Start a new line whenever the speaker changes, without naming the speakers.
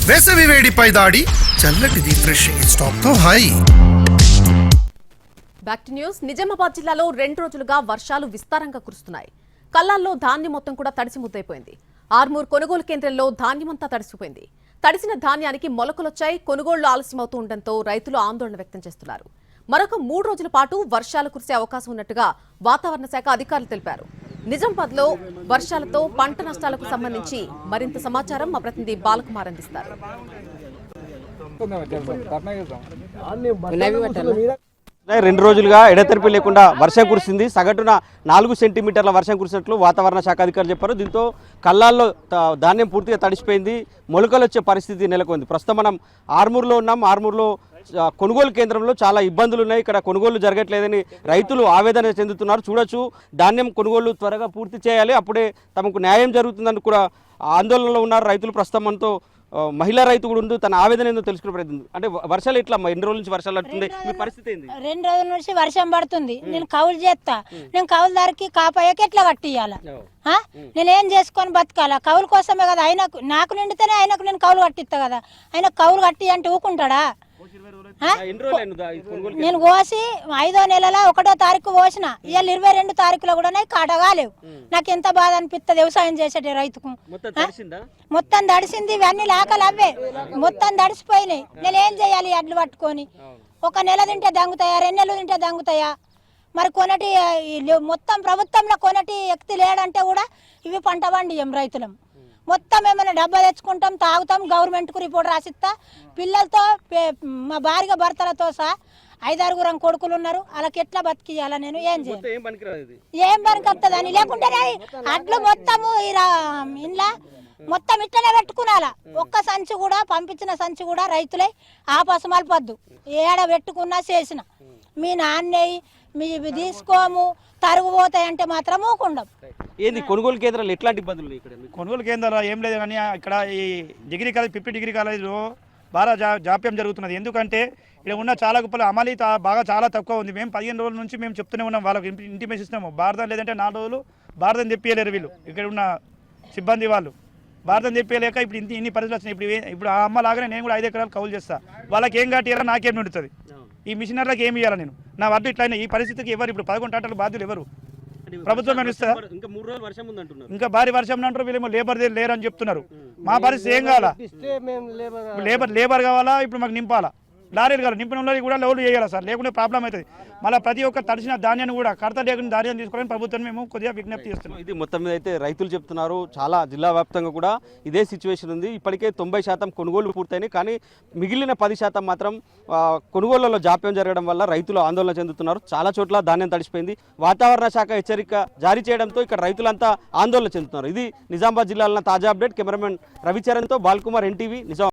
వేసవి వేడిపై దాడి చల్లటి రిఫ్రెషింగ్ స్టాప్ తో హాయి.
Back to news. నిజామాబాద్ జిల్లాలో 2 రోజులుగా వర్షాలు విస్తారంగా కురుస్తున్నాయి. కల్లాల్లో ధాన్యం మొత్తం కూడా తడిసి ముద్దైపోయింది. ఆర్మూర్ కొనుగోలు కేంద్రంలో ధాన్యమంతా తడిసిపోయింది. తడిసిన ధాన్యానికి మొలకలొచ్చాయి. కొనుగోళ్లు ఆలస్యమవుతూ ఉండడంతో రైతులు ఆందోళన వ్యక్తం చేస్తున్నారు. మరొక 3 రోజుల పాటు వర్షాలు కురిసే అవకాశం ఉన్నట్టుగా వాతావరణ శాఖ అధికారులు తెలిపారు. నిజామాబాద్ లో వర్షాలతో పంట నష్టాలకు సంబంధించి మరింత సమాచారం మా ప్రతినిధి బాలకుమార్ అందిస్తారు.
2 రోజులుగా ఎడతెరిపి లేకుండా వర్షం కురిసింది. సగటున 4 సెంటీమీటర్ల వర్షం కురిసినట్లు వాతావరణ శాఖ అధికారులు చెప్పారు. దీంతో కల్లాల్లో ధాన్యం పూర్తిగా తడిసిపోయింది. మొలకలు వచ్చే పరిస్థితి నెలకొంది. ప్రస్తుతం మనం ఆర్మూర్లో ఉన్నాం. ఆర్మూర్లో కొనుగోలు కేంద్రంలో చాలా ఇబ్బందులు ఉన్నాయి. ఇక్కడ కొనుగోలు జరగట్లేదని రైతులు ఆవేదన చెందుతున్నారు. చూడొచ్చు, ధాన్యం కొనుగోలు త్వరగా పూర్తి చేయాలి, అప్పుడే తమకు న్యాయం జరుగుతుందని కూడా ఆందోళనలో ఉన్నారు రైతులు. ప్రస్తుతం మనతో మహిళా రైతు కూడా ఉంది. తన ఆవేదన ఏందో తెలుసుకునే ప్రయత్నం. అంటే వర్షాలు ఎట్లా, ఎన్ని రోజుల నుంచి వర్షాలు పడుతుంది, మీ పరిస్థితి ఏంది?
2 రోజుల నుంచి వర్షం పడుతుంది. నేను కౌలు చేస్తా, నేను కౌలుదారికి కాపాయకి ఎట్లా కట్టియాల? నేనేం చేసుకొని బతకాలా? కౌలు కోసమే కదా. ఆయనకు నాకు నిండితేనే ఆయనకు నేను కౌలు కట్టిస్తా కదా. ఆయన కౌలు కట్టి అంటే ఊకుంటాడా? నేను కోసి 5వ నెలలో 1వ తారీఖు కోసిన, ఇవాళ 22 తారీఖులో కూడా కాటగాలేవు. నాకు ఎంత బాధ అనిపిస్తుంది వ్యవసాయం చేసేటి రైతుకు. మొత్తం దడిసింది. ఇవన్నీ లాకలు అవే మొత్తం దడిసిపోయినాయి. నేను ఏం చేయాలి? అడ్లు పట్టుకొని 1 నెల తింటే దంగుతాయా, 2 నెలలు తింటే దంగుతాయా? మరి కొనటి మొత్తం ప్రభుత్వంలో కొనటి వ్యక్తి లేడంటే కూడా ఇవి పంట పండియం రైతులం. మొత్తం ఏమైనా డబ్బా తెచ్చుకుంటాం, తాగుతాం, గవర్నమెంట్కు రిపోర్ట్ రాసిస్తా. పిల్లలతో మా భార్య భర్తలతో సహా 5-6 కొడుకులు ఉన్నారు. వాళ్ళకి ఎట్లా బతికియాలా? నేను ఏం చేయాలి? ఏం పనికి వస్తుందని లేకుంటే అడ్లు మొత్తము ఇంట్లో మొత్తం ఇట్లనే పెట్టుకున్నాలా. ఒక్క సంచి కూడా పంపించిన సంచి కూడా రైతులే ఆపసు మలపద్దు. ఏడ పెట్టుకున్నా చేసిన మీ నాన్నయ్య మీ తీసుకోము తరుగు పోతాయంటే మాత్రం ఊకుండం.
ఏంది కొనుగోలు కేంద్రాలు ఎట్లాంటి ఇబ్బందులు? ఇక్కడ
కొనుగోలు కేంద్రాలు ఏం లేదు, కానీ ఇక్కడ ఈ డిగ్రీ కాలేజ్ 50 డిగ్రీ కాలేజ్లో బాగా జాప్యం జరుగుతున్నది. ఎందుకంటే ఇక్కడ ఉన్న చాలా గొప్పలు అమలు బాగా చాలా తక్కువ ఉంది. మేము 15 రోజుల నుంచి మేము చెప్తూనే ఉన్నాం, వాళ్ళకి ఇంటిమేషన్ ఇస్తున్నాము. భారతం లేదంటే 4 రోజులు భారతం తెప్పియలేరు వీళ్ళు. ఇక్కడ ఉన్న సిబ్బంది వాళ్ళు భారతం తెప్పియలేక ఇప్పుడు ఇన్ని పరిస్థితులు వచ్చినాయి. ఇప్పుడు ఆ అమ్మ లాగానే నేను కూడా 5 ఎకరాలు కౌలు చేస్తా. వాళ్ళకి ఏం కట్టియాలా, నాకేం నిండుతుంది? ఈ మిషనర్లకు ఏమి ఇవ్వాలి? నేను నా వడ్డు ఇట్లయినా ఈ పరిస్థితికి ఎవరు ఇప్పుడు 11 టన్నుల బాధ్యులు ఎవరు? ప్రభుత్వం ఇస్తుందా? ఇంకా భారీ వర్షం అంటారు. వీళ్ళేమో లేబర్ లేరని చెప్తున్నారు. మా పరిస్థితి ఏం కావాలా? లేబర్ కావాలా? ఇప్పుడు మాకు నింపాలా? లారీలు కావాలి, నింపిన వాళ్ళకి కూడా లోన్లు చేయాలి సార్, లేకుంటే ప్రాబ్లం అవుతుంది. మళ్ళీ ప్రతి ఒక్క తడిసిన ధాన్యాన్ని కూడా కడత లేకుండా ధాన్యం తీసుకోవాలని ప్రభుత్వం మేము కొద్దిగా విజ్ఞప్తి చేస్తున్నాం.
ఇది మొత్తం మీద అయితే రైతులు చెప్తున్నారు. చాలా జిల్లా వ్యాప్తంగా కూడా ఇదే సిచ్యువేషన్ ఉంది. ఇప్పటికే 90% కొనుగోళ్లు పూర్తయినాయి, కానీ మిగిలిన 10% మాత్రం కొనుగోళ్లలో జాప్యం జరగడం వల్ల రైతులు ఆందోళన చెందుతున్నారు. చాలా చోట్ల ధాన్యం తడిసిపోయింది. వాతావరణ శాఖ హెచ్చరిక జారీ చేయడంతో ఇక్కడ రైతులంతా ఆందోళన చెందుతున్నారు. ఇది నిజామాబాద్ జిల్లాలో తాజా అప్డేట్. కెమెరామెన్ రవిచరణ్తో బాలకుమార్, NTV, నిజామాబాద్.